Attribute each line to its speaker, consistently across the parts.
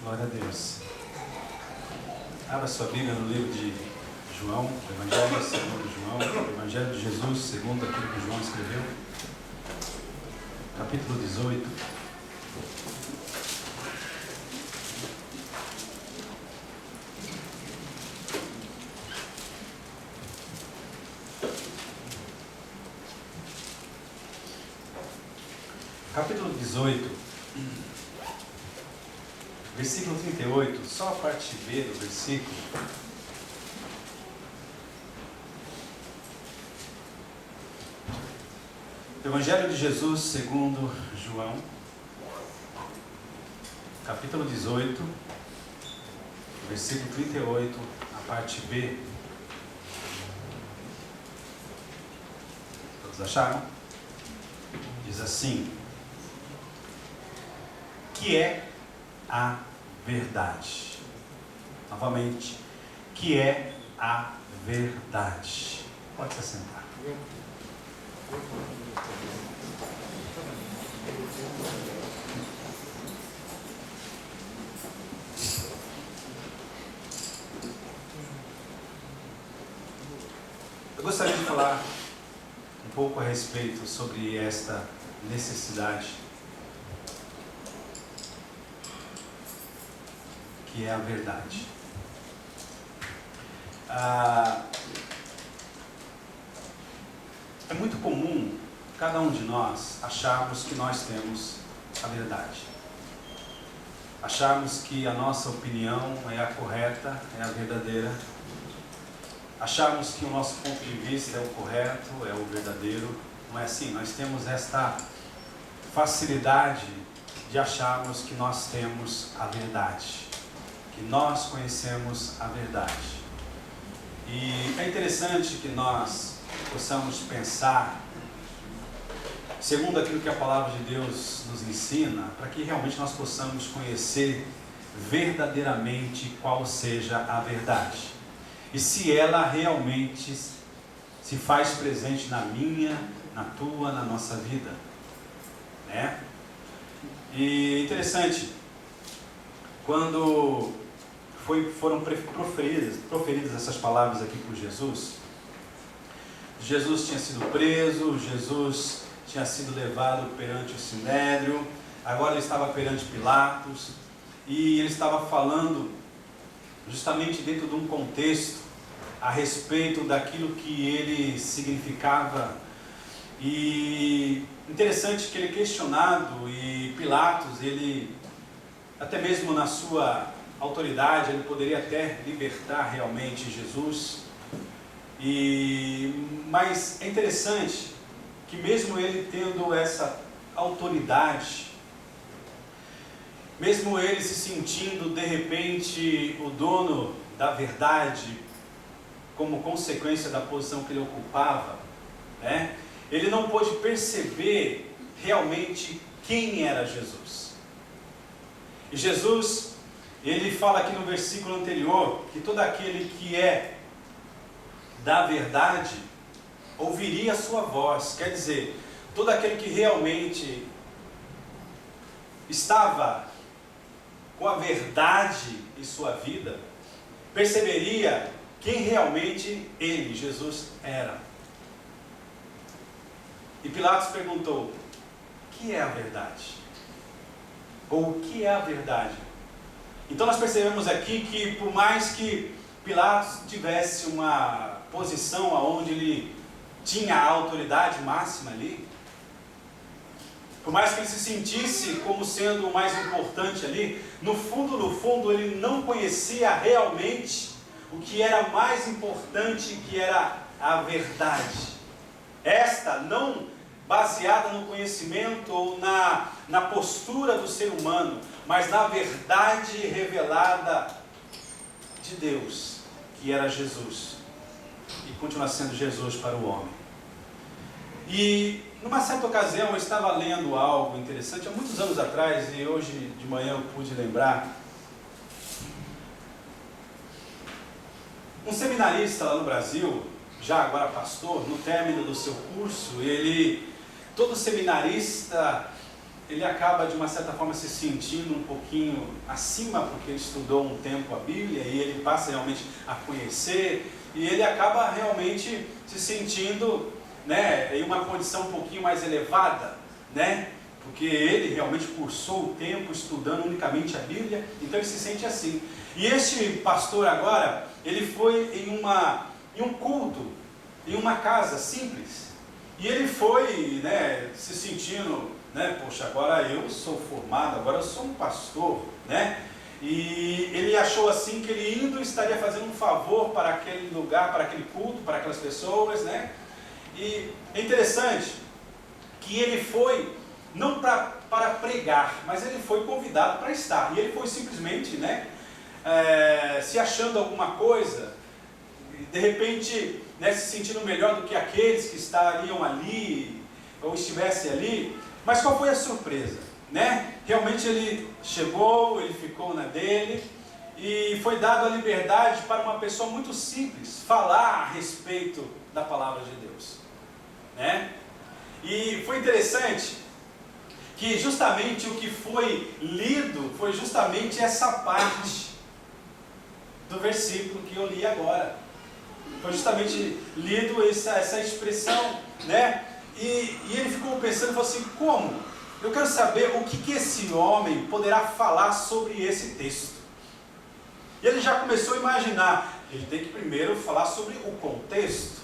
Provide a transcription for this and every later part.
Speaker 1: Glória a Deus. Abra sua Bíblia no livro de João, o Evangelho segundo João, o Evangelho de Jesus, segundo aquilo que João escreveu, capítulo 18. Capítulo 18, versículo 38, só a parte B do versículo. Evangelho de Jesus segundo João, capítulo 18, versículo 38, a parte B. Todos acharam? Diz assim: que é a verdade. Novamente, que é a verdade. Pode se assentar. Eu gostaria de falar um pouco a respeito sobre esta necessidade, que é a verdade. É muito comum cada um de nós acharmos que nós temos a verdade. Acharmos que a nossa opinião é a correta, é a verdadeira. Acharmos que o nosso ponto de vista é o correto, é o verdadeiro. Não é assim? Nós temos esta facilidade de acharmos que nós temos a verdade, que nós conhecemos a verdade. E é interessante que nós possamos pensar segundo aquilo que a palavra de Deus nos ensina, para que realmente nós possamos conhecer verdadeiramente qual seja a verdade e se ela realmente se faz presente na minha, na tua, na nossa vida, né? E interessante, quando foram proferidas essas palavras aqui por Jesus, Jesus tinha sido preso, Jesus tinha sido levado perante o Sinédrio, agora ele estava perante Pilatos, e ele estava falando justamente dentro de um contexto a respeito daquilo que ele significava. E interessante que ele é questionado, e Pilatos, ele até mesmo na sua autoridade, ele poderia até libertar realmente Jesus. Mas é interessante que mesmo ele tendo essa autoridade, mesmo ele se sentindo de repente o dono da verdade, como consequência da posição que ele ocupava, né, ele não pôde perceber realmente quem era Jesus. E Jesus, ele fala aqui no versículo anterior, que todo aquele que é da verdade ouviria a sua voz. Quer dizer, todo aquele que realmente estava com a verdade em sua vida, perceberia quem realmente ele, Jesus, era. E Pilatos perguntou: o que é a verdade? Ou o que é a verdade? Então nós percebemos aqui que por mais que Pilatos tivesse uma posição onde ele tinha a autoridade máxima ali, por mais que ele se sentisse como sendo o mais importante ali, no fundo ele não conhecia realmente o que era mais importante, que era a verdade. Esta não baseada no conhecimento ou na postura do ser humano, mas na verdade revelada de Deus, que era Jesus, e continua sendo Jesus para o homem. E numa certa ocasião eu estava lendo algo interessante, há muitos anos atrás, e hoje de manhã eu pude lembrar. Um seminarista lá no Brasil, já agora pastor, no término do seu curso, todo seminarista, ele acaba de uma certa forma se sentindo um pouquinho acima, porque ele estudou um tempo a Bíblia e ele passa realmente a conhecer, e ele acaba realmente se sentindo, né, em uma condição um pouquinho mais elevada, né, porque ele realmente cursou o tempo estudando unicamente a Bíblia, então ele se sente assim. E este pastor agora, ele foi em um culto, em uma casa simples, e ele foi, né, se sentindo, né, poxa, agora eu sou formado, agora eu sou um pastor, né, e ele achou assim que ele indo estaria fazendo um favor para aquele lugar, para aquele culto, para aquelas pessoas, né, e é interessante que ele foi não para pregar, mas ele foi convidado para estar, e ele foi simplesmente, né, se achando alguma coisa, de repente, né, se sentindo melhor do que aqueles que estariam ali, ou estivessem ali. Mas qual foi a surpresa? Né? Realmente ele chegou, ele ficou na dele, e foi dado a liberdade para uma pessoa muito simples falar a respeito da palavra de Deus. Né? E foi interessante que justamente o que foi lido foi justamente essa parte do versículo que eu li agora. Foi justamente lido essa expressão, né? E ele ficou pensando, falou assim, como? Eu quero saber o que esse homem poderá falar sobre esse texto. E ele já começou a imaginar, ele tem que primeiro falar sobre o contexto,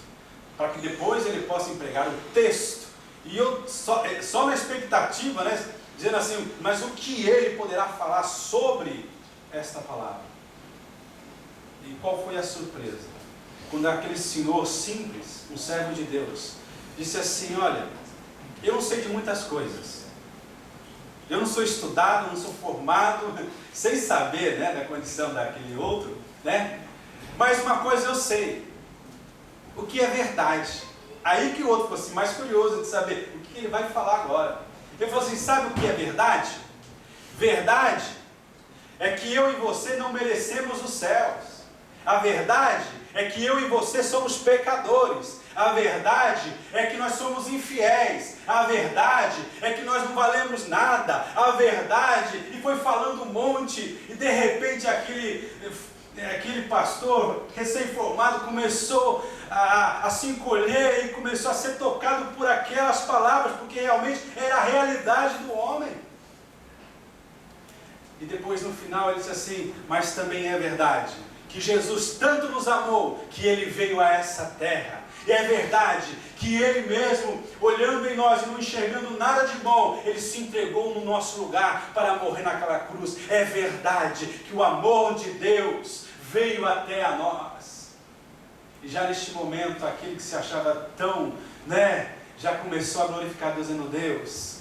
Speaker 1: para que depois ele possa empregar o texto. E eu só na expectativa, né, dizendo assim, mas o que ele poderá falar sobre esta palavra? E qual foi a surpresa? Quando aquele senhor simples, um servo de Deus, disse assim, olha, eu não sei de muitas coisas, eu não sou estudado, não sou formado, sem saber, né, da condição daquele outro, né, mas uma coisa eu sei, o que é verdade. Aí que o outro ficou assim, mais curioso de saber o que ele vai falar agora. Ele falou assim, sabe o que é verdade? Verdade é que eu e você não merecemos os céus. A verdade é que eu e você somos pecadores. A verdade é que nós somos infiéis. A verdade é que nós não valemos nada. A verdade, e foi falando um monte, e de repente aquele pastor recém-formado começou a se encolher e começou a ser tocado por aquelas palavras, porque realmente era a realidade do homem. E depois no final ele disse assim, mas também é verdade que Jesus tanto nos amou, que Ele veio a essa terra. E é verdade que Ele mesmo, olhando em nós e não enxergando nada de bom, Ele se entregou no nosso lugar para morrer naquela cruz. É verdade que o amor de Deus veio até a nós. E já neste momento, aquele que se achava tão, né, já começou a glorificar Deus, dizendo, Deus,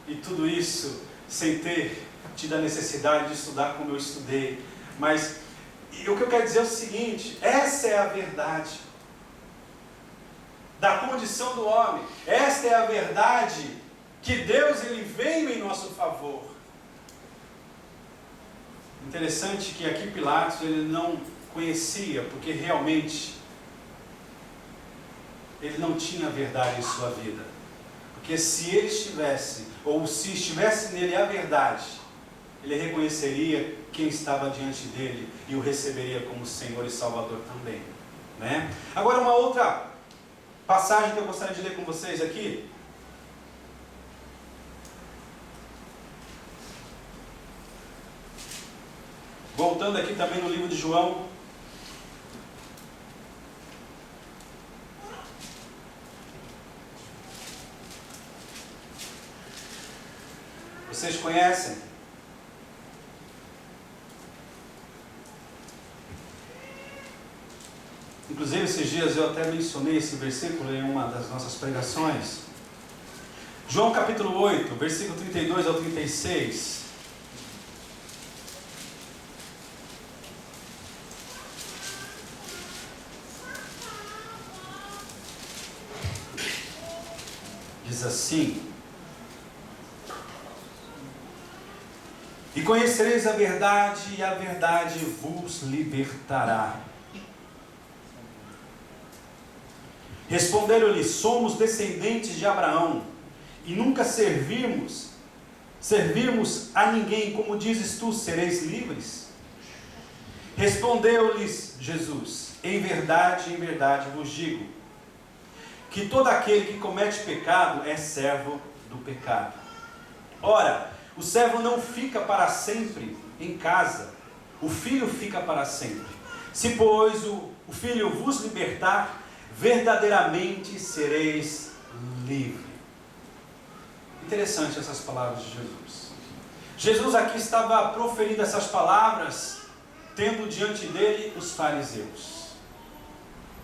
Speaker 1: e tudo isso sem ter tido a necessidade de estudar como eu estudei, mas e o que eu quero dizer é o seguinte, essa é a verdade da condição do homem, esta é a verdade que Deus ele veio em nosso favor. Interessante que aqui Pilatos ele não conhecia, porque realmente ele não tinha verdade em sua vida, porque se ele estivesse, ou se estivesse nele a verdade, ele reconheceria quem estava diante dele e o receberia como Senhor e Salvador também, né? Agora uma outra passagem que eu gostaria de ler com vocês aqui. Voltando aqui também no livro de João. Vocês conhecem? Inclusive, esses dias eu até mencionei esse versículo em uma das nossas pregações. João capítulo 8, versículo 32 ao 36. Diz assim: E conhecereis a verdade, e a verdade vos libertará. Responderam-lhe, somos descendentes de Abraão, e nunca servimos Servimos a ninguém, como dizes tu, sereis livres? Respondeu-lhes Jesus: em verdade vos digo, que todo aquele que comete pecado é servo do pecado. Ora, o servo não fica para sempre em casa, o filho fica para sempre. Se, pois, o filho vos libertar, verdadeiramente sereis livres. Interessante essas palavras de Jesus. Jesus aqui estava proferindo essas palavras, tendo diante dele os fariseus.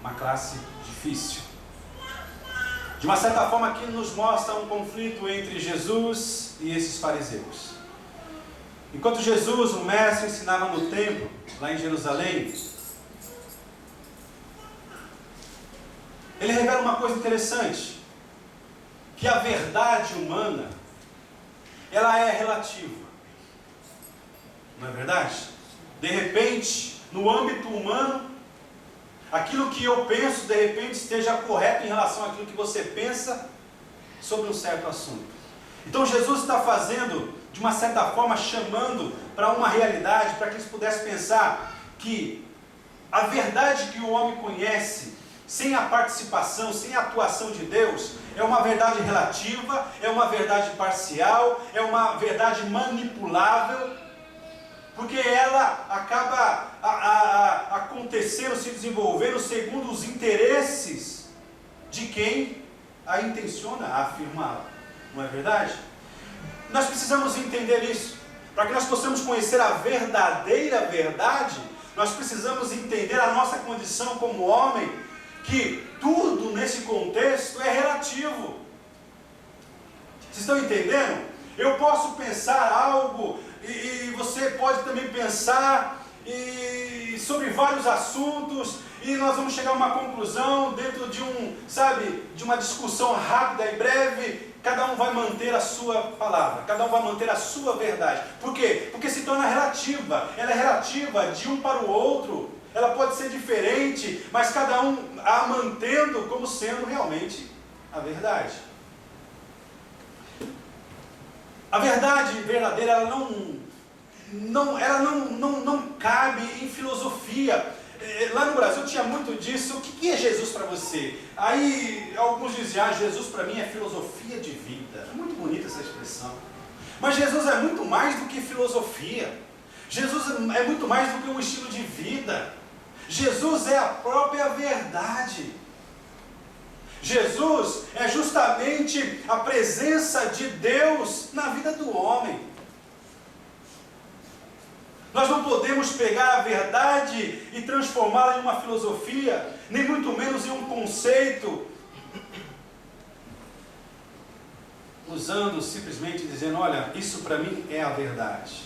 Speaker 1: Uma classe difícil. De uma certa forma, aqui nos mostra um conflito entre Jesus e esses fariseus. Enquanto Jesus, o mestre, ensinava no templo, lá em Jerusalém, ele revela uma coisa interessante, que a verdade humana, ela é relativa. Não é verdade? De repente, no âmbito humano, aquilo que eu penso, de repente, esteja correto em relação àquilo que você pensa sobre um certo assunto. Então Jesus está fazendo, de uma certa forma, chamando para uma realidade, para que eles pudessem pensar que a verdade que o homem conhece, sem a participação, sem a atuação de Deus, é uma verdade relativa, é uma verdade parcial, é uma verdade manipulável, porque ela acaba acontecendo, se desenvolvendo segundo os interesses de quem a intenciona a afirmá-la. Não é verdade? Nós precisamos entender isso. Para que nós possamos conhecer a verdadeira verdade, nós precisamos entender a nossa condição como homem, que tudo nesse contexto é relativo. Vocês estão entendendo? Eu posso pensar algo, e você pode também pensar sobre vários assuntos, e nós vamos chegar a uma conclusão dentro de de uma discussão rápida e breve. Cada um vai manter a sua palavra, cada um vai manter a sua verdade. Por quê? Porque se torna relativa. Ela é relativa de um para o outro. Ela pode ser diferente, mas cada um a mantendo como sendo realmente a verdade. A verdade verdadeira, ela não cabe em filosofia. Lá no Brasil tinha muito disso. O que é Jesus para você? Aí alguns diziam: Jesus para mim é filosofia de vida. É muito bonita essa expressão. Mas Jesus é muito mais do que filosofia. Jesus é muito mais do que um estilo de vida. Jesus é a própria verdade. Jesus é justamente a presença de Deus na vida do homem. Nós não podemos pegar a verdade e transformá-la em uma filosofia, nem muito menos em um conceito, usando simplesmente dizendo: olha, isso para mim é a verdade.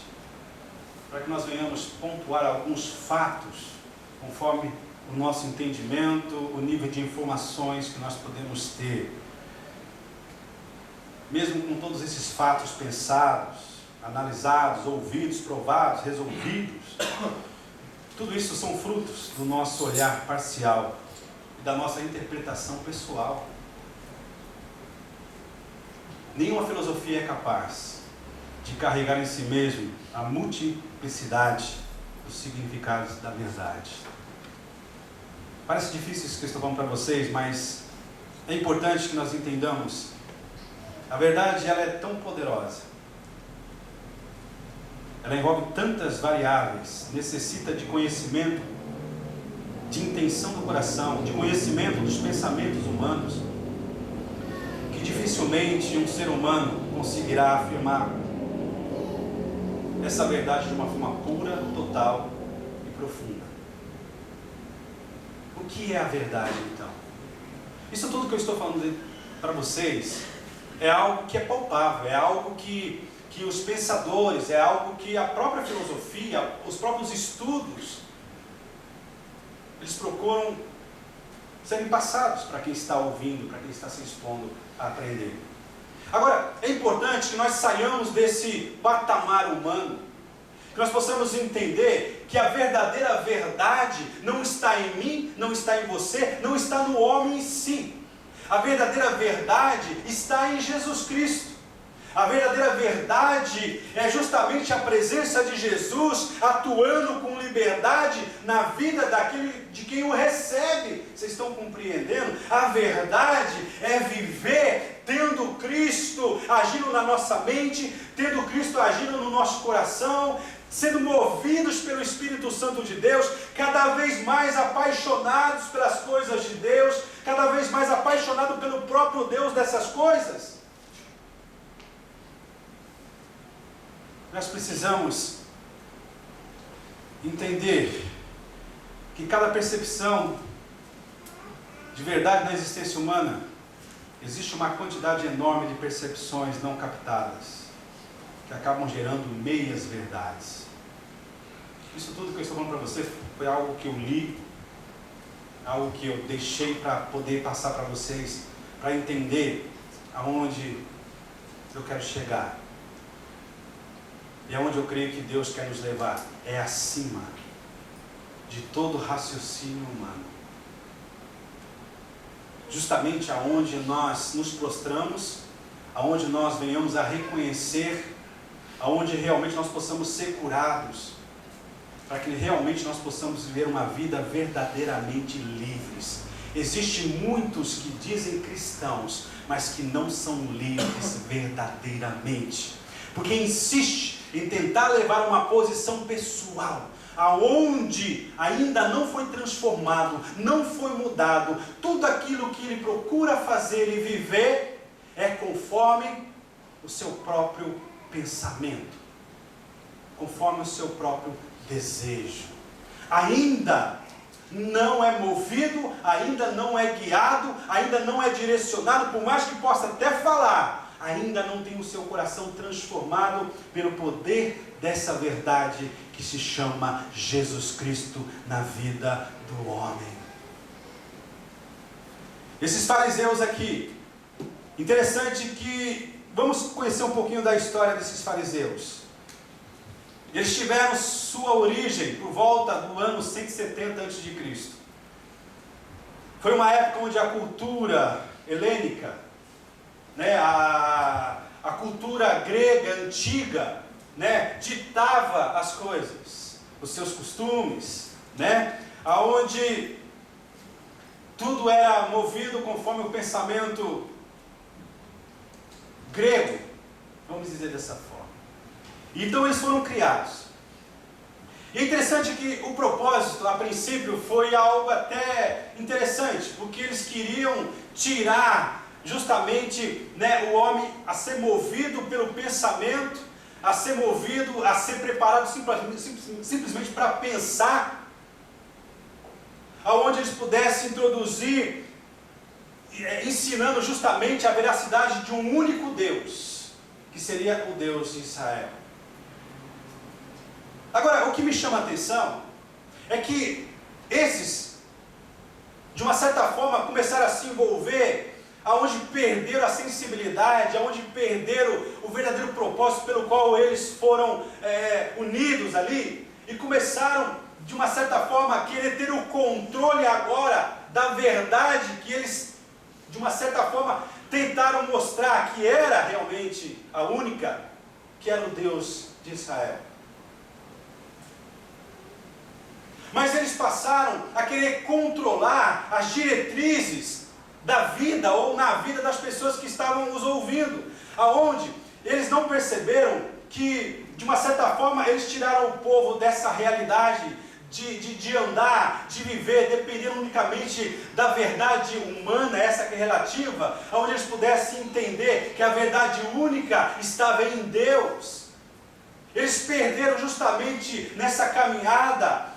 Speaker 1: Para que nós venhamos pontuar alguns fatos, conforme o nosso entendimento, o nível de informações que nós podemos ter. Mesmo com todos esses fatos pensados, analisados, ouvidos, provados, resolvidos, tudo isso são frutos do nosso olhar parcial e da nossa interpretação pessoal. Nenhuma filosofia é capaz de carregar em si mesmo a multiplicidade dos significados da verdade. Parece difícil isso que eu estou falando para vocês, mas é importante que nós entendamos. A verdade, ela é tão poderosa. Ela envolve tantas variáveis, necessita de conhecimento, de intenção do coração, de conhecimento dos pensamentos humanos, que dificilmente um ser humano conseguirá afirmar essa verdade de uma forma pura, total e profunda. O que é a verdade, então? Isso tudo que eu estou falando para vocês é algo que é palpável, é algo que os pensadores, é algo que a própria filosofia, os próprios estudos, eles procuram serem passados para quem está ouvindo, para quem está se expondo a aprender. Agora, é importante que nós saiamos desse patamar humano, que nós possamos entender que a verdadeira verdade não está em mim, não está em você, não está no homem em si. A verdadeira verdade está em Jesus Cristo. A verdadeira verdade é justamente a presença de Jesus atuando com liberdade na vida daquele de quem o recebe. Vocês estão compreendendo? A verdade é viver tendo Cristo agindo na nossa mente, tendo Cristo agindo no nosso coração, sendo movidos pelo Espírito Santo de Deus, cada vez mais apaixonados pelas coisas de Deus, cada vez mais apaixonados pelo próprio Deus dessas coisas. Nós precisamos entender que cada percepção de verdade na existência humana, existe uma quantidade enorme de percepções não captadas, que acabam gerando meias verdades. Isso tudo que eu estou falando para você foi algo que eu li, algo que eu deixei para poder passar para vocês, para entender aonde eu quero chegar. E aonde eu creio que Deus quer nos levar é acima de todo raciocínio humano. Justamente aonde nós nos prostramos, aonde nós venhamos a reconhecer, aonde realmente nós possamos ser curados, para que realmente nós possamos viver uma vida verdadeiramente livres. Existem muitos que dizem cristãos, mas que não são livres verdadeiramente, porque insiste em tentar levar uma posição pessoal, aonde ainda não foi transformado, não foi mudado. Tudo aquilo que ele procura fazer e viver é conforme o seu próprio pensamento, conforme o seu próprio desejo. Ainda não é movido, ainda não é guiado, ainda não é direcionado, por mais que possa até falar, ainda não tem o seu coração transformado pelo poder dessa verdade que se chama Jesus Cristo na vida do homem. Esses fariseus aqui, interessante que vamos conhecer um pouquinho da história desses fariseus. Eles tiveram sua origem por volta do ano 170 a.C. Foi uma época onde a cultura helênica, a cultura grega antiga, ditava as coisas, os seus costumes, aonde tudo era movido conforme o pensamento grego, vamos dizer dessa forma. Então eles foram criados. E é interessante que o propósito, a princípio, foi algo até interessante, porque eles queriam tirar justamente o homem a ser movido pelo pensamento, a ser movido, a ser preparado simplesmente para pensar, aonde eles pudessem introduzir, ensinando justamente a veracidade de um único Deus, que seria o Deus de Israel. Agora, o que me chama a atenção é que esses, de uma certa forma, começaram a se envolver aonde perderam a sensibilidade, aonde perderam o verdadeiro propósito pelo qual eles foram unidos ali, e começaram, de uma certa forma, a querer ter o controle agora da verdade que eles, de uma certa forma, tentaram mostrar que era realmente a única, que era o Deus de Israel. Mas eles passaram a querer controlar as diretrizes da vida ou na vida das pessoas que estavam os ouvindo, aonde eles não perceberam que, de uma certa forma, eles tiraram o povo dessa realidade de andar, de viver, dependendo unicamente da verdade humana, essa que é relativa, aonde eles pudessem entender que a verdade única estava em Deus. Eles perderam justamente nessa caminhada,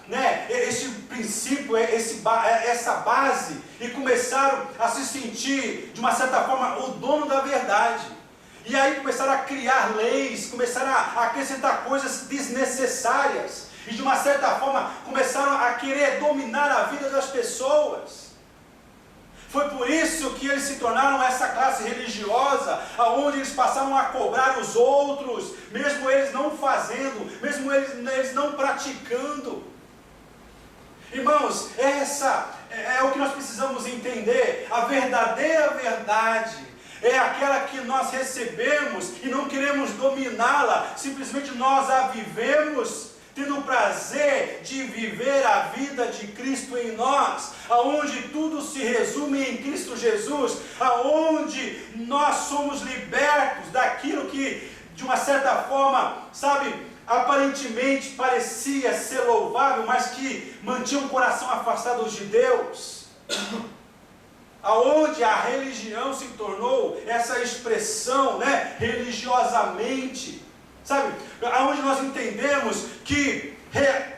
Speaker 1: esse princípio, essa base, e começaram a se sentir, de uma certa forma, o dono da verdade. E aí começaram a criar leis, começaram a acrescentar coisas desnecessárias, e de uma certa forma começaram a querer dominar a vida das pessoas. Foi por isso que eles se tornaram essa classe religiosa, onde eles passaram a cobrar os outros, mesmo eles não fazendo, mesmo eles não praticando. Irmãos, essa é o que nós precisamos entender. A verdadeira verdade é aquela que nós recebemos e não queremos dominá-la, simplesmente nós a vivemos, tendo o prazer de viver a vida de Cristo em nós, aonde tudo se resume em Cristo Jesus, aonde nós somos libertos daquilo que, de uma certa forma, aparentemente parecia ser louvável, mas que mantinha o coração afastado de Deus, aonde a religião se tornou essa expressão, religiosamente, aonde nós entendemos que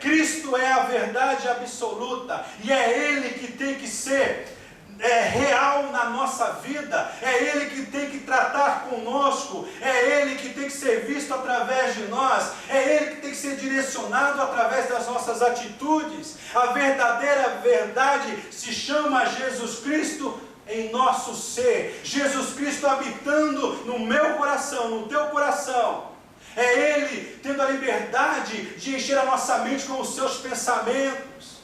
Speaker 1: Cristo é a verdade absoluta, e é Ele que tem que ser real na nossa vida, é Ele que tem que tratar conosco, é Ele que tem que ser visto através de nós, é Ele que tem que ser direcionado através das nossas atitudes. A verdadeira verdade se chama Jesus Cristo em nosso ser, Jesus Cristo habitando no meu coração, no teu coração. É Ele tendo a liberdade de encher a nossa mente com os seus pensamentos.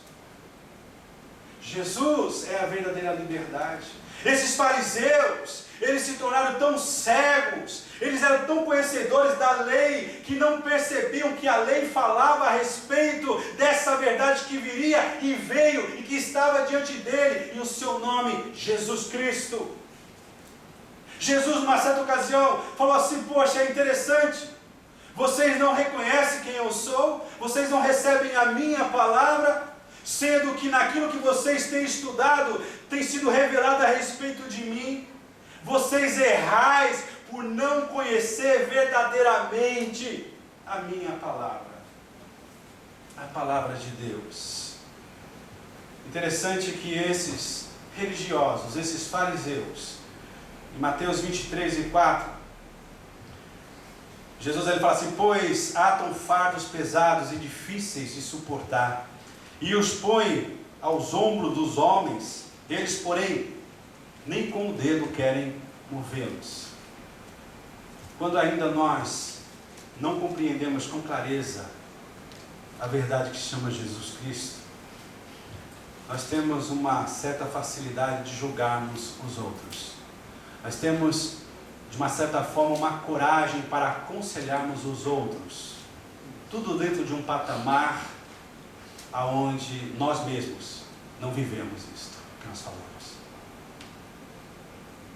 Speaker 1: Jesus é a verdadeira liberdade. Esses fariseus, eles se tornaram tão cegos, eles eram tão conhecedores da lei, que não percebiam que a lei falava a respeito dessa verdade que viria e veio, e que estava diante dele, e o seu nome, Jesus Cristo. Jesus, numa certa ocasião, falou assim: poxa, é interessante, vocês não reconhecem quem eu sou, vocês não recebem a minha palavra, sendo que naquilo que vocês têm estudado, tem sido revelado a respeito de mim. Vocês errais por não conhecer verdadeiramente a minha palavra, a palavra de Deus. Interessante que esses religiosos, esses fariseus, em Mateus 23:4, Jesus ele fala assim: pois atam fardos pesados e difíceis de suportar, e os põe aos ombros dos homens, eles, porém, nem com o dedo querem movê-los. Quando ainda nós não compreendemos com clareza a verdade que se chama Jesus Cristo, nós temos uma certa facilidade de julgarmos os outros. Nós temos, de uma certa forma, uma coragem para aconselharmos os outros. Tudo dentro de um patamar aonde nós mesmos não vivemos isto que nós falamos.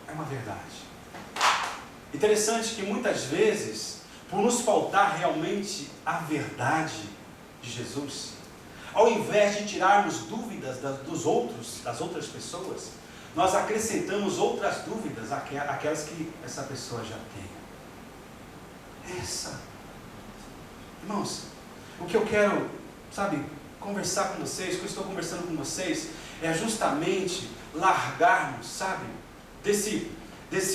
Speaker 1: É uma verdade. Interessante que muitas vezes, por nos faltar realmente a verdade de Jesus, ao invés de tirarmos dúvidas dos outros, das outras pessoas, nós acrescentamos outras dúvidas àquelas que essa pessoa já tem. Irmãos, o que eu quero, conversar com vocês, o que eu estou conversando com vocês, é justamente largarmos,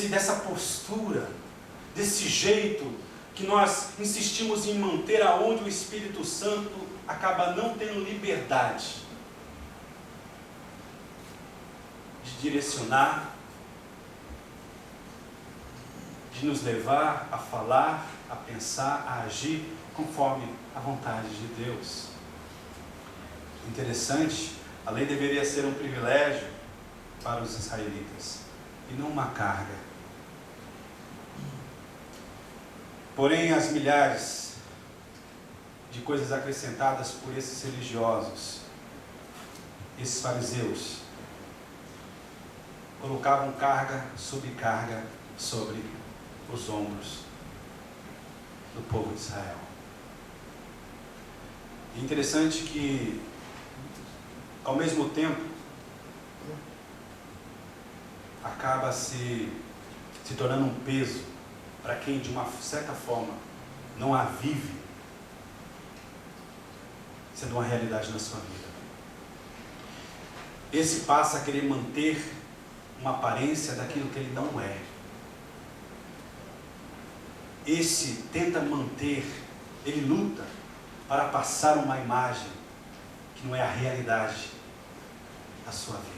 Speaker 1: dessa postura, desse jeito que nós insistimos em manter, aonde o Espírito Santo acaba não tendo liberdade de direcionar, de nos levar a falar, a pensar, a agir conforme a vontade de Deus. Interessante, a lei deveria ser um privilégio para os israelitas e não uma carga. Porém, as milhares de coisas acrescentadas por esses religiosos, esses fariseus, colocavam carga sobre carga sobre os ombros do povo de Israel. E interessante que, ao mesmo tempo, acaba se tornando um peso para quem, de uma certa forma, não a vive, sendo uma realidade na sua vida. Esse passa a querer manter uma aparência daquilo que ele não é. Esse tenta manter, ele luta para passar uma imagem que não é a realidade da sua vida.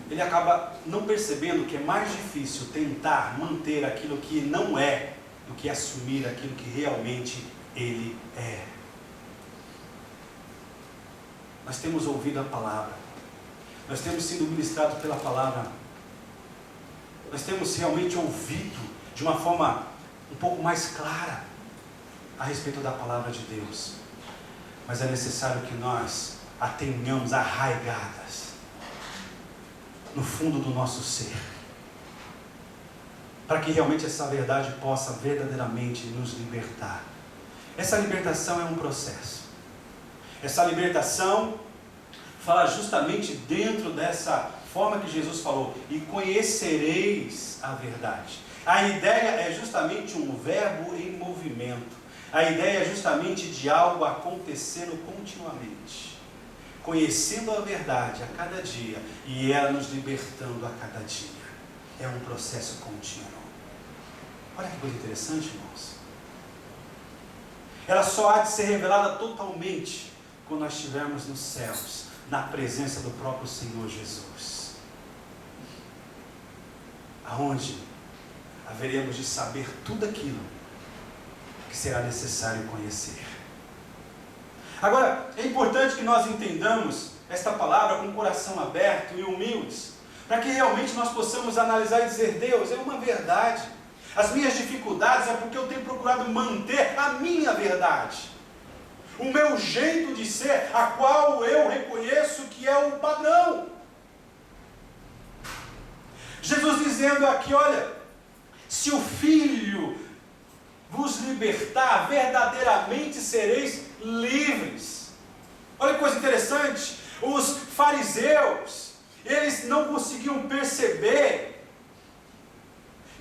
Speaker 1: Ele acaba não percebendo que é mais difícil tentar manter aquilo que não é do que assumir aquilo que realmente ele é. Nós temos ouvido a palavra, nós temos sido ministrados pela palavra, nós temos realmente ouvido de uma forma um pouco mais clara a respeito da palavra de Deus. Mas é necessário que nós a tenhamos arraigadas no fundo do nosso ser, para que realmente essa verdade possa verdadeiramente nos libertar. Essa libertação é um processo. Essa libertação fala justamente dentro dessa forma que Jesus falou: e conhecereis a verdade. A ideia é justamente um verbo em movimento. A ideia é justamente de algo acontecendo continuamente. Conhecendo a verdade a cada dia e ela nos libertando a cada dia. É um processo contínuo. Olha que coisa interessante, irmãos. Ela só há de ser revelada totalmente quando nós estivermos nos céus, na presença do próprio Senhor Jesus, aonde haveremos de saber tudo aquilo que será necessário conhecer. Agora, é importante que nós entendamos esta palavra com o coração aberto e humildes, para que realmente nós possamos analisar e dizer: Deus, é uma verdade. As minhas dificuldades é porque eu tenho procurado manter a minha verdade, o meu jeito de ser, a qual eu reconheço que é o padrão. Jesus dizendo aqui: olha, se o Filho vos libertar, verdadeiramente sereis livres. Olha que coisa interessante. Os fariseus, eles não conseguiam perceber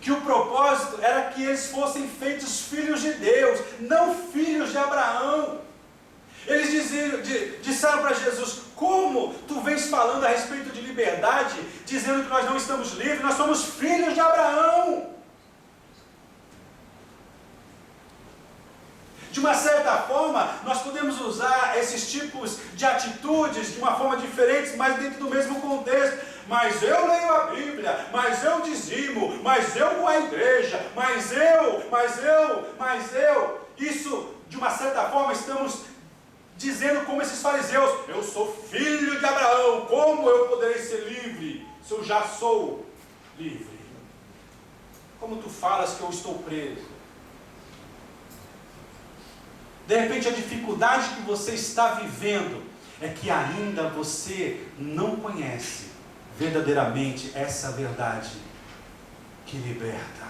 Speaker 1: que o propósito era que eles fossem feitos filhos de Deus, não filhos de Abraão. Eles disseram para Jesus: como tu vens falando a respeito de liberdade, dizendo que nós não estamos livres, nós somos filhos de Abraão. De uma certa forma, nós podemos usar esses tipos de atitudes de uma forma diferente, mas dentro do mesmo contexto. Mas eu leio a Bíblia, mas eu dizimo, mas eu vou à igreja, mas eu. Isso, de uma certa forma, estamos dizendo como esses fariseus: eu sou filho de Abraão, como eu poderei ser livre, se eu já sou livre? Como tu falas que eu estou preso? De repente a dificuldade que você está vivendo é que ainda você não conhece verdadeiramente essa verdade que liberta.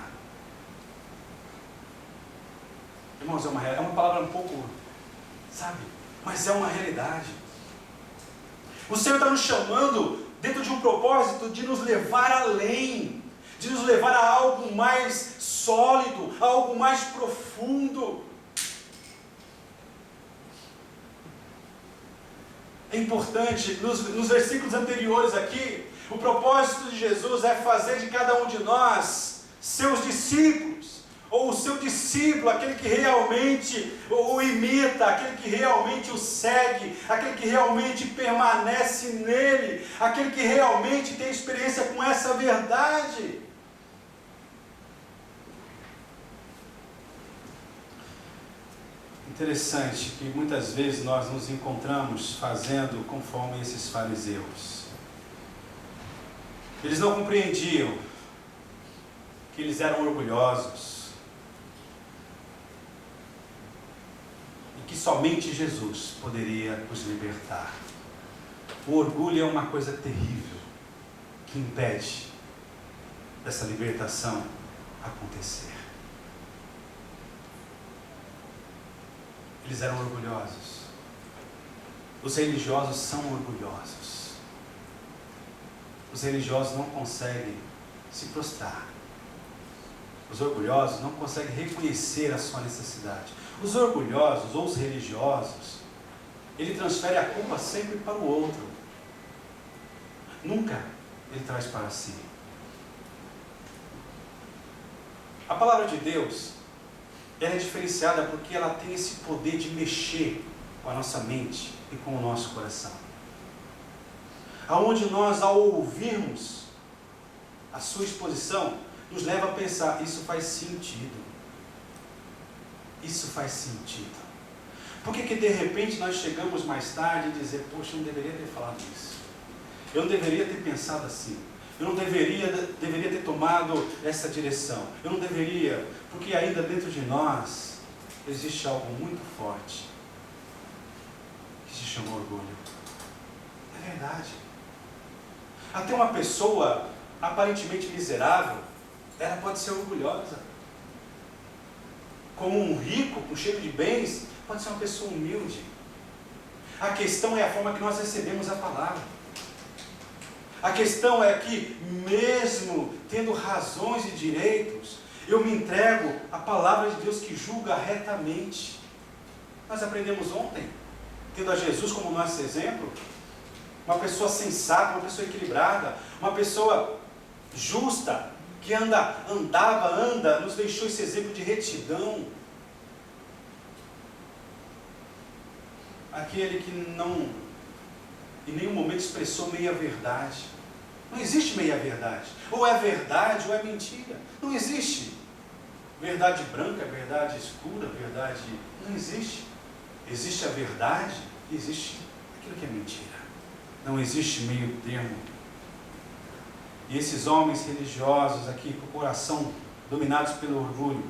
Speaker 1: Irmãos, é uma palavra um pouco, sabe? Mas é uma realidade. O Senhor está nos chamando dentro de um propósito de nos levar além, de nos levar a algo mais sólido, a algo mais profundo. É importante, nos versículos anteriores aqui, o propósito de Jesus é fazer de cada um de nós seus discípulos, ou o seu discípulo, aquele que realmente o imita, aquele que realmente o segue, aquele que realmente permanece nele, aquele que realmente tem experiência com essa verdade. Interessante que muitas vezes nós nos encontramos fazendo conforme esses fariseus. Eles não compreendiam que eles eram orgulhosos e que somente Jesus poderia os libertar. O orgulho é uma coisa terrível que impede dessa libertação acontecer. Eles eram orgulhosos. Os religiosos são orgulhosos. Os religiosos não conseguem se prostrar. Os orgulhosos não conseguem reconhecer a sua necessidade. Os orgulhosos ou os religiosos, ele transfere a culpa sempre para o outro. Nunca ele traz para si. A palavra de Deus, ela é diferenciada porque ela tem esse poder de mexer com a nossa mente e com o nosso coração. Aonde nós, ao ouvirmos a sua exposição, nos leva a pensar: isso faz sentido. Isso faz sentido. Por que de repente nós chegamos mais tarde e dizer: poxa, eu não deveria ter falado isso. Eu não deveria ter pensado assim. Eu não deveria ter tomado essa direção. Eu não deveria, porque ainda dentro de nós existe algo muito forte que se chama orgulho. É verdade. Até uma pessoa aparentemente miserável, ela pode ser orgulhosa. Como um rico, com cheio de bens, pode ser uma pessoa humilde. A questão é a forma que nós recebemos a palavra. A questão é que, mesmo tendo razões e direitos, eu me entrego à palavra de Deus que julga retamente. Nós aprendemos ontem, tendo a Jesus como nosso exemplo, uma pessoa sensata, uma pessoa equilibrada, uma pessoa justa, que anda, nos deixou esse exemplo de retidão. Aquele que não, em nenhum momento expressou meia-verdade. Não existe meia-verdade. Ou é verdade ou é mentira. Não existe verdade branca, verdade escura, verdade... Não existe. Existe a verdade e existe aquilo que é mentira. Não existe meio termo. E esses homens religiosos aqui, com o coração dominados pelo orgulho,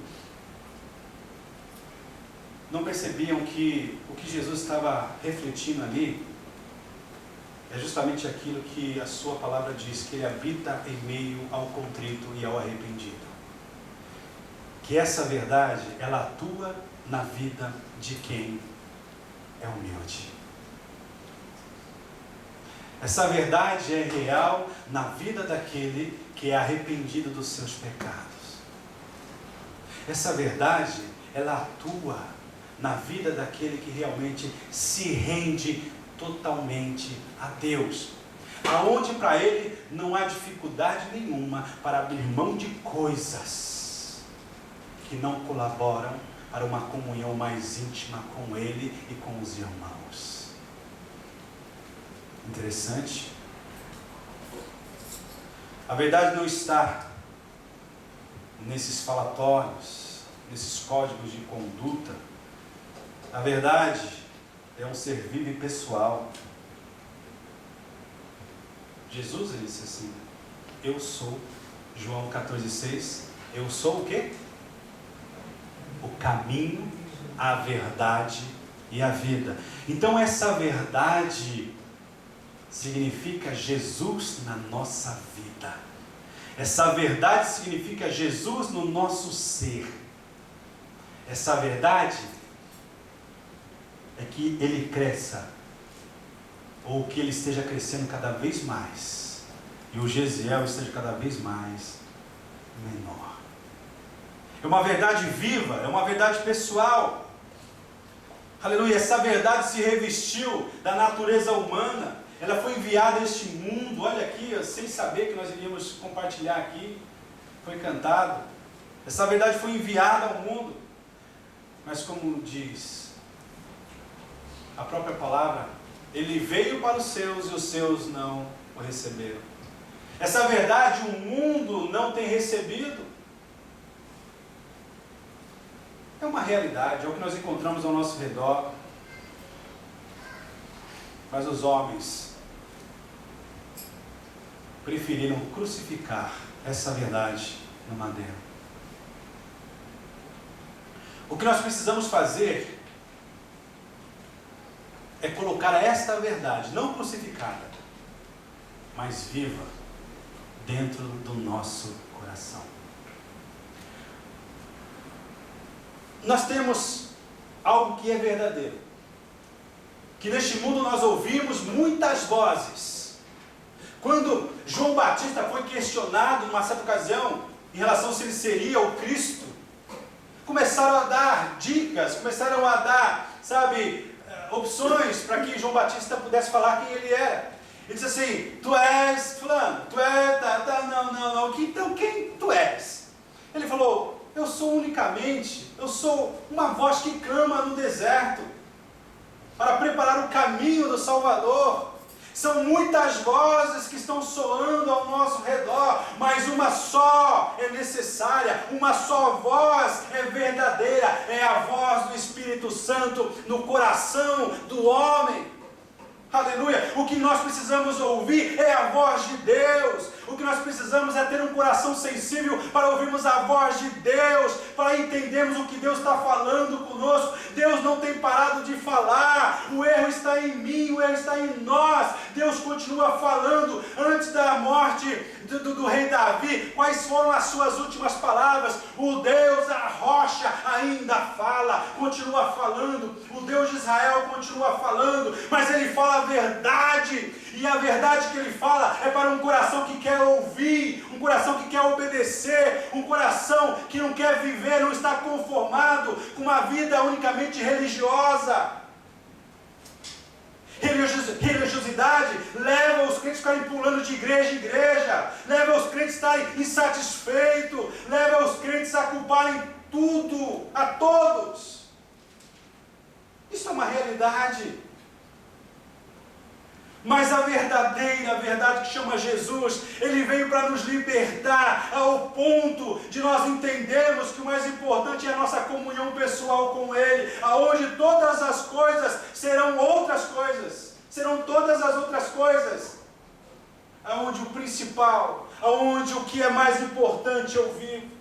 Speaker 1: não percebiam que o que Jesus estava refletindo ali é justamente aquilo que a sua palavra diz, que ele habita em meio ao contrito e ao arrependido. Que essa verdade, ela atua na vida de quem é humilde. Essa verdade é real na vida daquele que é arrependido dos seus pecados. Essa verdade, ela atua na vida daquele que realmente se rende totalmente a Deus. Aonde para ele não há dificuldade nenhuma para abrir mão de coisas que não colaboram para uma comunhão mais íntima com ele e com os irmãos. Interessante. A verdade não está nesses falatórios, nesses códigos de conduta. A verdade é um ser vivo e pessoal. Jesus, ele disse assim: eu sou, João 14,6, eu sou o quê? O caminho, a verdade e a vida. Então essa verdade significa Jesus na nossa vida. Essa verdade significa Jesus no nosso ser. Essa verdade é que ele cresça, ou que ele esteja crescendo cada vez mais, e o Gesiel esteja cada vez mais menor. É uma verdade viva, é uma verdade pessoal. Aleluia, essa verdade se revestiu da natureza humana. Ela foi enviada a este mundo. Olha aqui, sem saber que nós iríamos compartilhar aqui, foi cantado. Essa verdade foi enviada ao mundo. Mas como diz a própria palavra, ele veio para os seus e os seus não o receberam. Essa verdade o mundo não tem recebido. É uma realidade, é o que nós encontramos ao nosso redor. Mas os homens preferiram crucificar essa verdade no madeiro. O que nós precisamos fazer é colocar esta verdade, não crucificada, mas viva, dentro do nosso coração. Nós temos algo que é verdadeiro, que neste mundo nós ouvimos muitas vozes. Quando João Batista foi questionado numa certa ocasião em relação se ele seria o Cristo, começaram a dar dicas, começaram a dar, opções para que João Batista pudesse falar quem ele era. Ele disse assim: tu és fulano, tu és, não, então quem tu és? Ele falou: eu sou uma voz que clama no deserto, para preparar o caminho do Salvador. São muitas vozes que estão soando ao nosso redor, mas uma só é necessária, uma só voz é verdadeira, é a voz do Espírito Santo no coração do homem. Aleluia! O que nós precisamos ouvir é a voz de Deus. O que nós precisamos é ter um coração sensível para ouvirmos a voz de Deus, para entendermos o que Deus está falando conosco. Deus não tem parado de falar. O erro está em mim, o erro está em nós. Deus continua falando. Antes da morte do rei Davi, quais foram as suas últimas palavras? O Deus, a rocha, ainda fala, continua falando. O Deus de Israel continua falando, mas ele fala a verdade, e a verdade que ele fala é para um coração que quer ouvir, um coração que quer obedecer, um coração que não quer viver, não está conformado com uma vida unicamente religiosa. Religiosidade leva os crentes a ficarem pulando de igreja em igreja, leva os crentes a estarem insatisfeitos, leva os crentes a culparem tudo, a todos. Isso é uma realidade. Mas a verdadeira verdade que chama Jesus, ele veio para nos libertar ao ponto de nós entendermos que o mais importante é a nossa comunhão pessoal com ele, aonde todas as coisas serão outras coisas, serão todas as outras coisas, aonde o principal, aonde o que é mais importante eu vivo.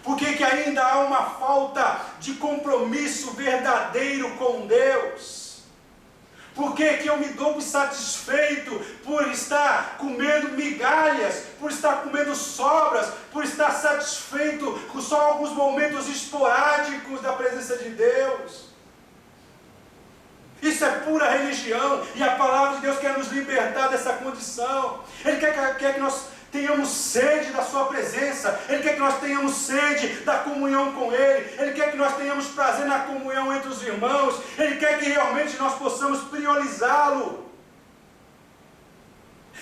Speaker 1: Por que ainda há uma falta de compromisso verdadeiro com Deus? Por que eu me dou satisfeito por estar comendo migalhas, por estar comendo sobras, por estar satisfeito com só alguns momentos esporádicos da presença de Deus? Isso é pura religião, e a palavra de Deus quer nos libertar dessa condição. Ele quer que nós tenhamos sede da sua presença, ele quer que nós tenhamos sede da comunhão com ele, ele quer que nós tenhamos prazer na comunhão entre os irmãos, ele quer que realmente nós possamos priorizá-lo.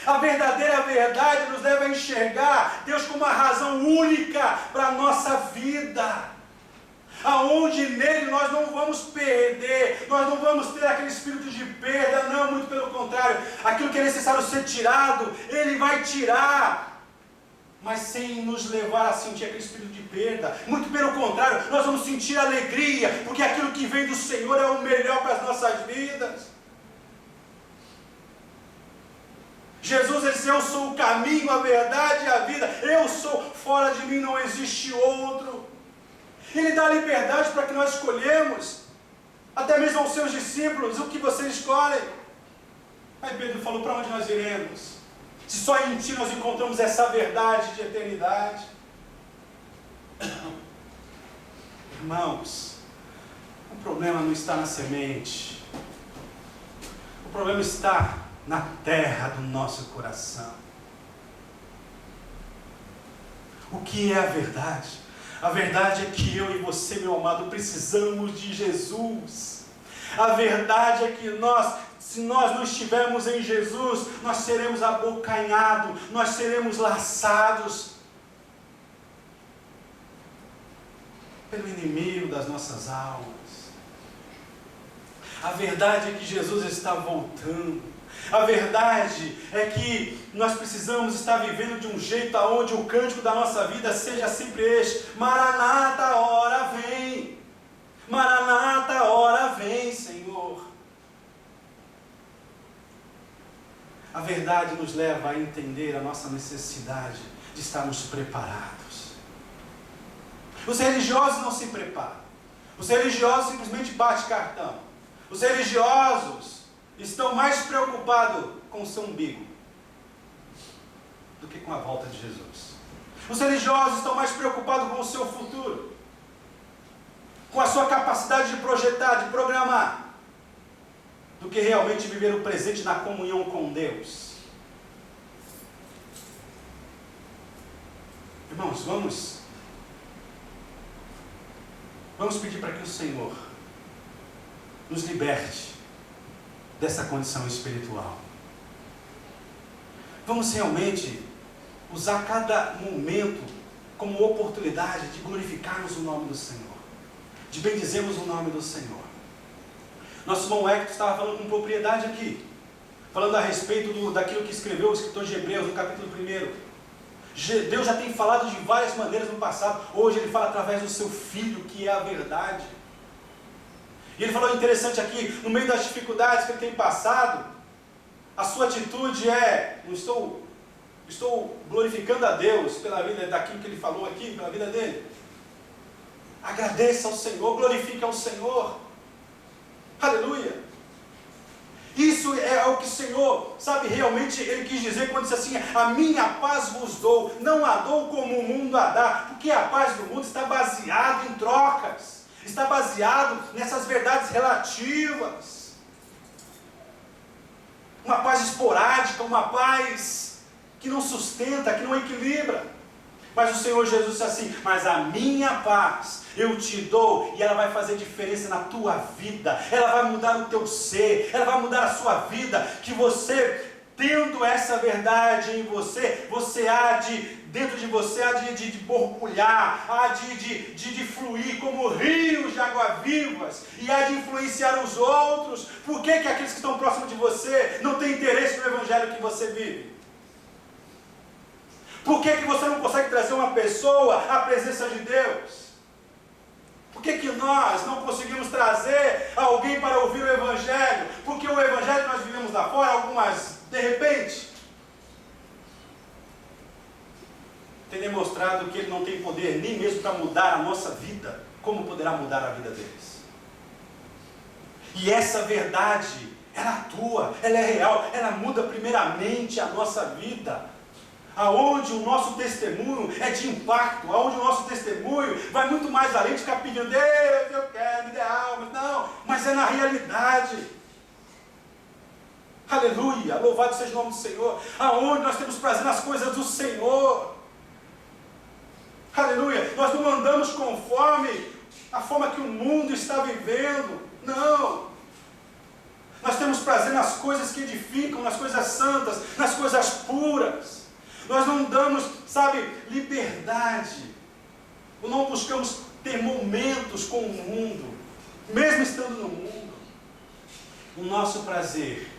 Speaker 1: A verdadeira verdade nos leva a enxergar Deus como uma razão única para a nossa vida, aonde nele nós não vamos perder, nós não vamos ter aquele espírito de perda, não, muito pelo contrário, aquilo que é necessário ser tirado, ele vai tirar, mas sem nos levar a sentir aquele espírito de perda, muito pelo contrário, nós vamos sentir alegria, porque aquilo que vem do Senhor é o melhor para as nossas vidas. Jesus, ele disse: eu sou o caminho, a verdade e a vida, eu sou, fora de mim não existe outro. Ele dá liberdade para que nós escolhemos, até mesmo aos seus discípulos, o que vocês escolhem. Aí Pedro falou: para onde nós iremos? Se só em ti nós encontramos essa verdade de eternidade. Irmãos, o problema não está na semente, o problema está na terra do nosso coração. O que é a verdade? A verdade é que eu e você, meu amado, precisamos de Jesus. A verdade é que se nós não estivermos em Jesus, nós seremos abocanhados, nós seremos laçados pelo inimigo das nossas almas. A verdade é que Jesus está voltando. A verdade é que nós precisamos estar vivendo de um jeito aonde o cântico da nossa vida seja sempre este: Maranata, a hora vem. Maranata, a hora vem, Senhor. A verdade nos leva a entender a nossa necessidade de estarmos preparados. Os religiosos não se preparam. Os religiosos simplesmente batem cartão. Os religiosos estão mais preocupados com o seu umbigo do que com a volta de Jesus. Os religiosos estão mais preocupados com o seu futuro, com a sua capacidade de projetar, de programar, do que realmente viver o presente na comunhão com Deus. Irmãos, vamos pedir para que o Senhor nos liberte dessa condição espiritual. Vamos realmente usar cada momento como oportunidade de glorificarmos o nome do Senhor, de bendizermos o nome do Senhor. Nosso irmão Hector estava falando com propriedade aqui, falando a respeito daquilo que escreveu o escritor de Hebreus no capítulo 1. Deus já tem falado de várias maneiras no passado, hoje ele fala através do seu Filho, que é a verdade. E ele falou interessante aqui, no meio das dificuldades que ele tem passado, a sua atitude é: não estou Estou glorificando a Deus pela vida daquilo que Ele falou aqui, pela vida dele. Agradeça ao Senhor, glorifique ao Senhor. Aleluia. Isso é o que o Senhor, sabe, realmente Ele quis dizer quando disse assim: a minha paz vos dou, não a dou como o mundo a dá, porque a paz do mundo está baseada em trocas, está baseado nessas verdades relativas, uma paz esporádica, uma paz que não sustenta, que não equilibra. Mas o Senhor Jesus disse assim: mas a minha paz eu te dou, e ela vai fazer diferença na tua vida, ela vai mudar o teu ser, ela vai mudar a sua vida, que você, tendo essa verdade em você, você há de, dentro de você, há de borbulhar, há de fluir como rios de água vivas, e há de influenciar os outros. Por que aqueles que estão próximos de você não têm interesse no Evangelho que você vive? Por que você não consegue trazer uma pessoa à presença de Deus? Por que nós não conseguimos trazer alguém para ouvir o Evangelho? Porque o Evangelho que nós vivemos lá fora, algumas, de repente, tem demonstrado que ele não tem poder nem mesmo para mudar a nossa vida. Como poderá mudar a vida deles? E essa verdade, ela atua, ela é real, ela muda primeiramente a nossa vida. Aonde o nosso testemunho é de impacto, aonde o nosso testemunho vai muito mais além de ficar pedindo: Deus, eu quero, me dê alma. Não, mas é na realidade. Aleluia, louvado seja o nome do Senhor. Aonde nós temos prazer nas coisas do Senhor. Aleluia, nós não andamos conforme a forma que o mundo está vivendo. Não. Nós temos prazer nas coisas que edificam, nas coisas santas, nas coisas puras. Nós não damos, sabe, liberdade. Não buscamos ter momentos com o mundo, mesmo estando no mundo. O nosso prazer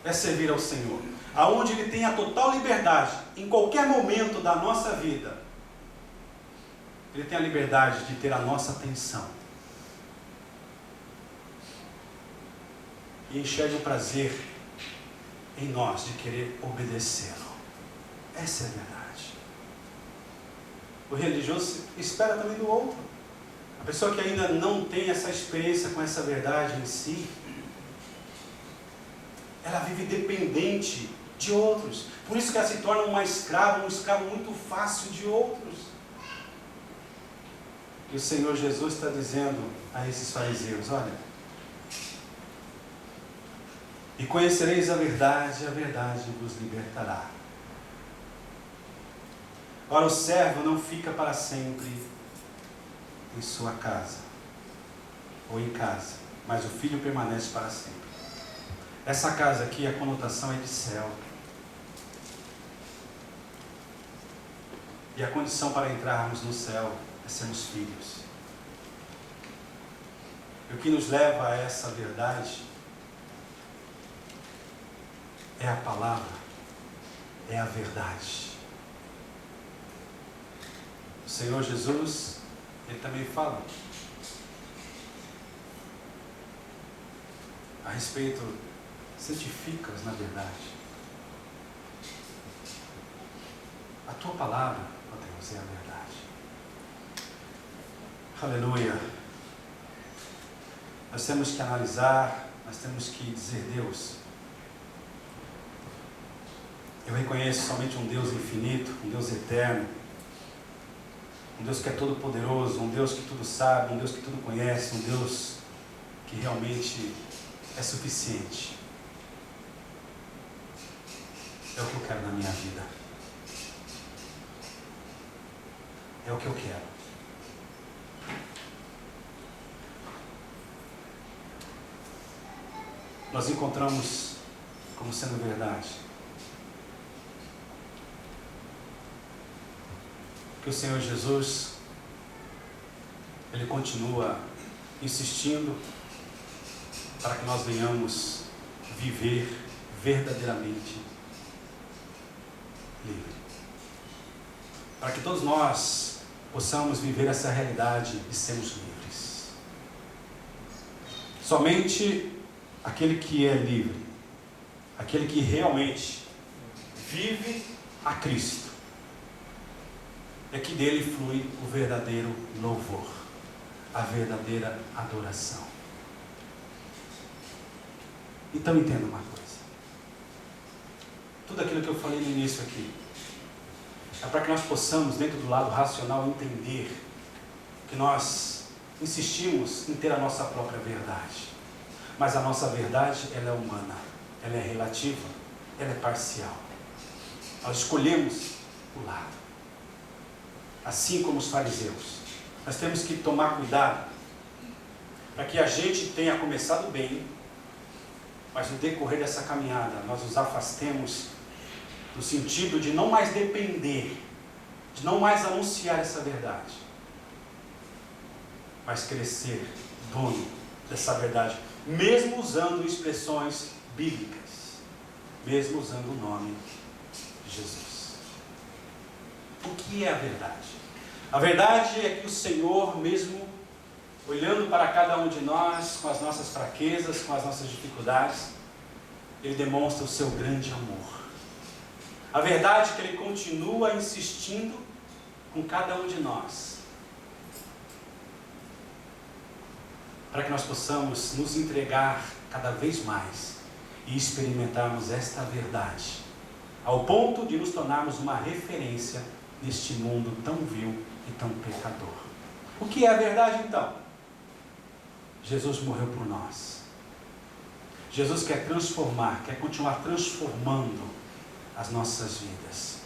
Speaker 1: é servir ao Senhor, aonde Ele tem a total liberdade, em qualquer momento da nossa vida. Ele tem a liberdade de ter a nossa atenção. E enxerga o prazer em nós de querer obedecê-lo. Essa é a verdade. O religioso espera também do outro. A pessoa que ainda não tem essa experiência com essa verdade em si, ela vive dependente de outros. Por isso que ela se torna um escravo muito fácil de outros. E o Senhor Jesus está dizendo a esses fariseus: olha, e conhecereis a verdade vos libertará. Ora, o servo não fica para sempre em sua casa, ou em casa, mas o filho permanece para sempre. Essa casa aqui, a conotação é de céu. E a condição para entrarmos no céu é sermos filhos. E o que nos leva a essa verdade é a palavra, é a verdade. O Senhor Jesus, Ele também fala a respeito: santifica-os na verdade. A tua palavra, ó Deus, é a verdade. Aleluia. Nós temos que analisar, nós temos que dizer: Deus, eu reconheço somente um Deus infinito, um Deus eterno, um Deus que é todo poderoso, um Deus que tudo sabe, um Deus que tudo conhece, um Deus que realmente é suficiente. É o que eu quero na minha vida. É o que eu quero. Nós encontramos como sendo verdade que o Senhor Jesus, Ele continua insistindo para que nós venhamos viver verdadeiramente livre. Para que todos nós possamos viver essa realidade de sermos livres. Somente aquele que é livre, aquele que realmente vive a Cristo, é que dele flui o verdadeiro louvor, a verdadeira adoração. Então entenda uma coisa. Tudo aquilo que eu falei no início aqui é para que nós possamos, dentro do lado racional, entender que nós insistimos em ter a nossa própria verdade. Mas a nossa verdade, ela é humana, ela é relativa, ela é parcial. Nós escolhemos o lado. Assim como os fariseus. Nós temos que tomar cuidado para que a gente tenha começado bem, mas no decorrer dessa caminhada nós nos afastemos no sentido de não mais depender, de não mais anunciar essa verdade, mas crescer dono dessa verdade, mesmo usando expressões bíblicas, mesmo usando o nome de Jesus. O que é a verdade? A verdade é que o Senhor, mesmo olhando para cada um de nós, com as nossas fraquezas, com as nossas dificuldades, Ele demonstra o seu grande amor. A verdade é que Ele continua insistindo com cada um de nós, para que nós possamos nos entregar cada vez mais e experimentarmos esta verdade, ao ponto de nos tornarmos uma referência neste mundo tão vil e tão pecador. O que é a verdade então? Jesus morreu por nós. Jesus quer transformar, quer continuar transformando as nossas vidas.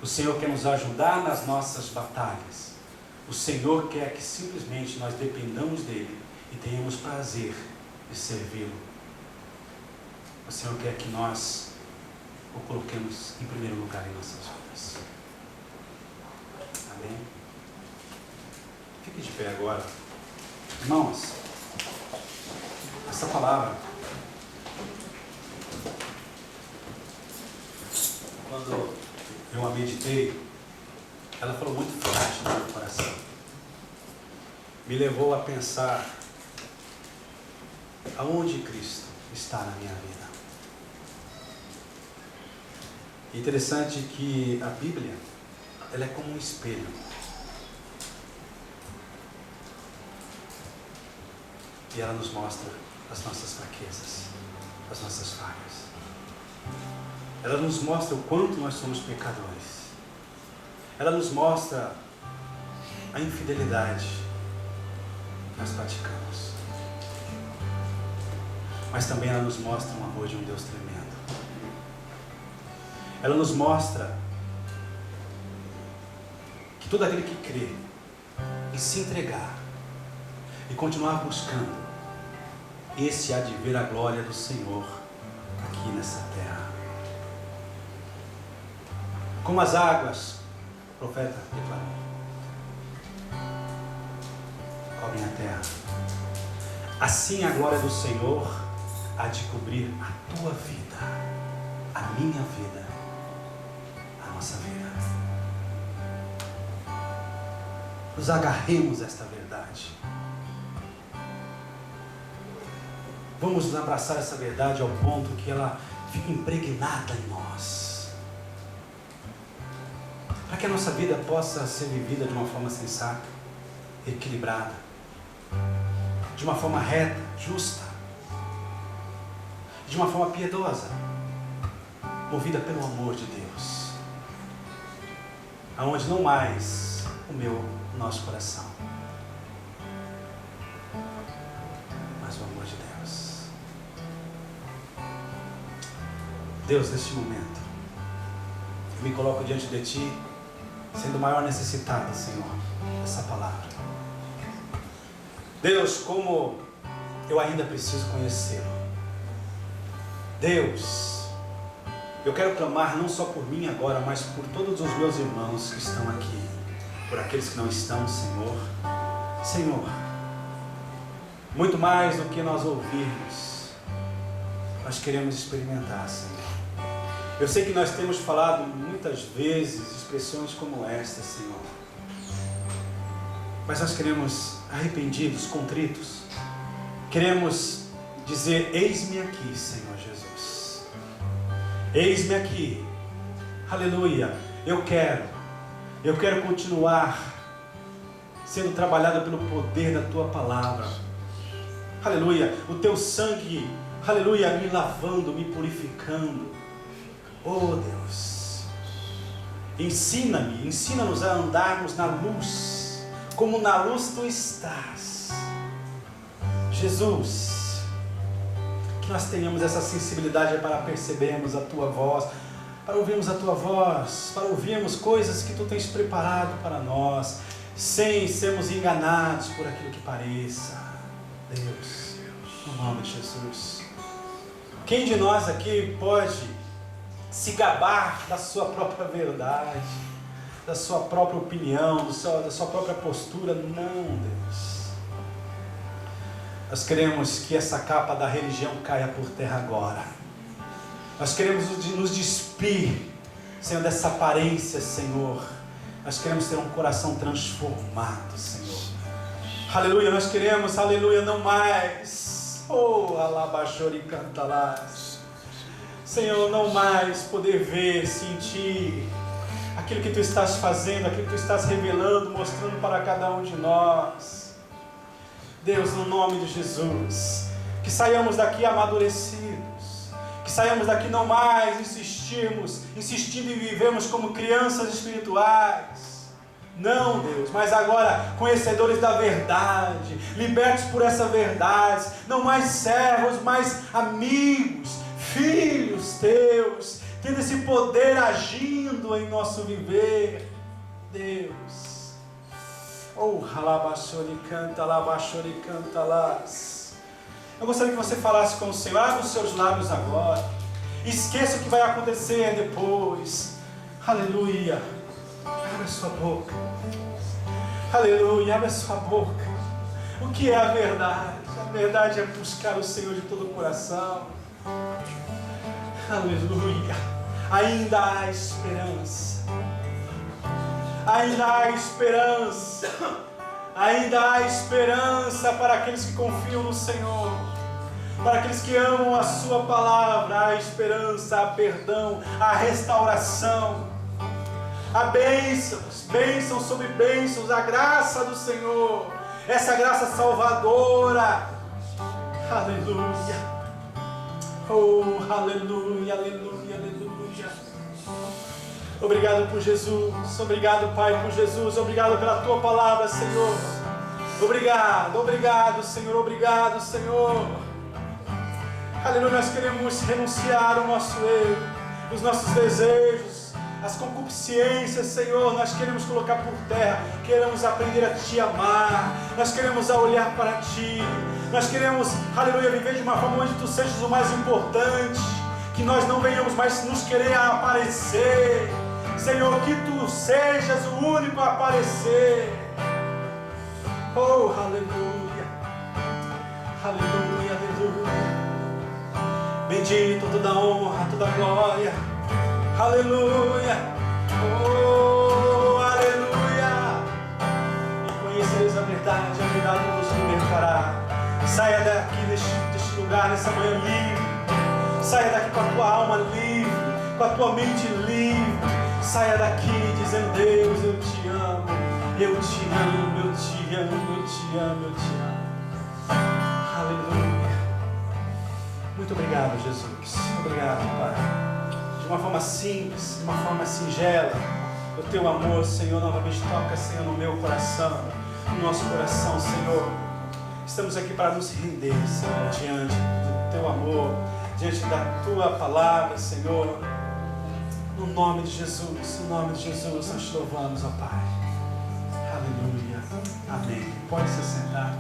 Speaker 1: O Senhor quer nos ajudar nas nossas batalhas. O Senhor quer que simplesmente nós dependamos dEle e tenhamos prazer de servi-lo. O Senhor quer que nós o coloquemos em primeiro lugar em nossas vidas. Amém? Fique de pé agora. Irmãos, essa palavra, quando eu a meditei, ela falou muito forte no meu coração. Me levou a pensar aonde Cristo está na minha vida. Interessante que a Bíblia, ela é como um espelho. E ela nos mostra as nossas fraquezas, as nossas falhas. Ela nos mostra o quanto nós somos pecadores. Ela nos mostra a infidelidade que nós praticamos. Mas também ela nos mostra o amor de um Deus tremendo. Ela nos mostra que todo aquele que crê e se entregar e continuar buscando, esse há de ver a glória do Senhor aqui nessa terra. Como as águas, o profeta declarou, cobrem a terra, assim a glória do Senhor há de cobrir a tua vida, a minha vida, a nossa vida. Nos agarremos a esta verdade. Vamos nos abraçar essa verdade ao ponto que ela fique impregnada em nós, para que a nossa vida possa ser vivida de uma forma sensata, equilibrada, de uma forma reta, justa, de uma forma piedosa, movida pelo amor de Deus, aonde não mais o nosso coração, mas o amor de Deus. Deus, neste momento, eu me coloco diante de Ti, sendo o maior necessitado, Senhor, dessa palavra. Deus, como eu ainda preciso conhecê-lo. Deus, eu quero clamar não só por mim agora, mas por todos os meus irmãos que estão aqui, por aqueles que não estão, Senhor. Senhor, muito mais do que nós ouvirmos, nós queremos experimentar, Senhor. Eu sei que nós temos falado muitas vezes expressões como esta, Senhor, mas nós queremos, arrependidos, contritos, queremos dizer: eis-me aqui, Senhor Jesus, eis-me aqui, Aleluia. Eu quero continuar sendo trabalhado pelo poder da tua palavra. Aleluia. O teu sangue, aleluia, me lavando, me purificando. Oh Deus, ensina-nos a andarmos na luz, como na luz tu estás. Jesus, que nós tenhamos essa sensibilidade para percebermos a tua voz, para ouvirmos a tua voz, para ouvirmos coisas que tu tens preparado para nós, sem sermos enganados por aquilo que pareça. Deus, no nome de Jesus. Quem de nós aqui pode se gabar da sua própria verdade, da sua própria opinião, da sua própria postura? Não, Deus. Nós queremos que essa capa da religião caia por terra agora. Nós queremos nos despir, Senhor, dessa aparência, Senhor. Nós queremos ter um coração transformado, Senhor. Aleluia, nós queremos, aleluia, não mais. Oh, alabajori cantalás. Senhor, não mais poder ver, sentir aquilo que tu estás fazendo, aquilo que tu estás revelando, mostrando para cada um de nós. Deus, no nome de Jesus, que saiamos daqui amadurecidos, que saiamos daqui não mais insistindo e vivemos como crianças espirituais. Não, Deus, mas agora conhecedores da verdade, libertos por essa verdade, não mais servos, mas amigos, filhos teus, tendo esse poder agindo em nosso viver. Deus, oh, alabachori canta, las. Eu gostaria que você falasse com o Senhor. Abra os seus lábios agora, esqueça o que vai acontecer depois. Aleluia. Abre a sua boca. Aleluia, abre a sua boca. O que é a verdade? A verdade é buscar o Senhor de todo o coração. Aleluia. Ainda há esperança. Ainda há esperança. Ainda há esperança para aqueles que confiam no Senhor, para aqueles que amam a sua palavra. Há esperança, há perdão, há restauração, há bênçãos sobre bênçãos, a graça do Senhor, essa graça salvadora. Aleluia. Oh, aleluia, aleluia, aleluia. Obrigado por Jesus, obrigado, Pai, por Jesus, obrigado pela Tua palavra, Senhor. Obrigado, Senhor, obrigado, Senhor. Aleluia, nós queremos renunciar ao nosso eu, os nossos desejos, as concupiscências, Senhor, nós queremos colocar por terra, queremos aprender a Te amar, nós queremos olhar para Ti, nós queremos, aleluia, viver de uma forma onde Tu sejas o mais importante, que nós não venhamos mais nos querer aparecer, Senhor, que Tu sejas o único a aparecer. Oh, aleluia, aleluia, aleluia. Bendito toda honra, toda glória. Aleluia. Oh, aleluia. E conhecereis a verdade vos libertará. Saia daqui deste lugar, nessa manhã livre. Saia daqui com a tua alma livre, com a tua mente livre. Saia daqui dizendo: Deus, eu te amo, eu te amo, eu te amo, eu te amo, eu te amo. Aleluia. Muito obrigado, Jesus. Obrigado, Pai. De uma forma simples, de uma forma singela, o Teu amor, Senhor, novamente toca, Senhor, no meu coração, no nosso coração, Senhor. Estamos aqui para nos render, Senhor, diante do Teu amor, diante da Tua palavra, Senhor. No nome de Jesus, no nome de Jesus, nós te louvamos, ó Pai. Aleluia. Amém. Pode se sentar.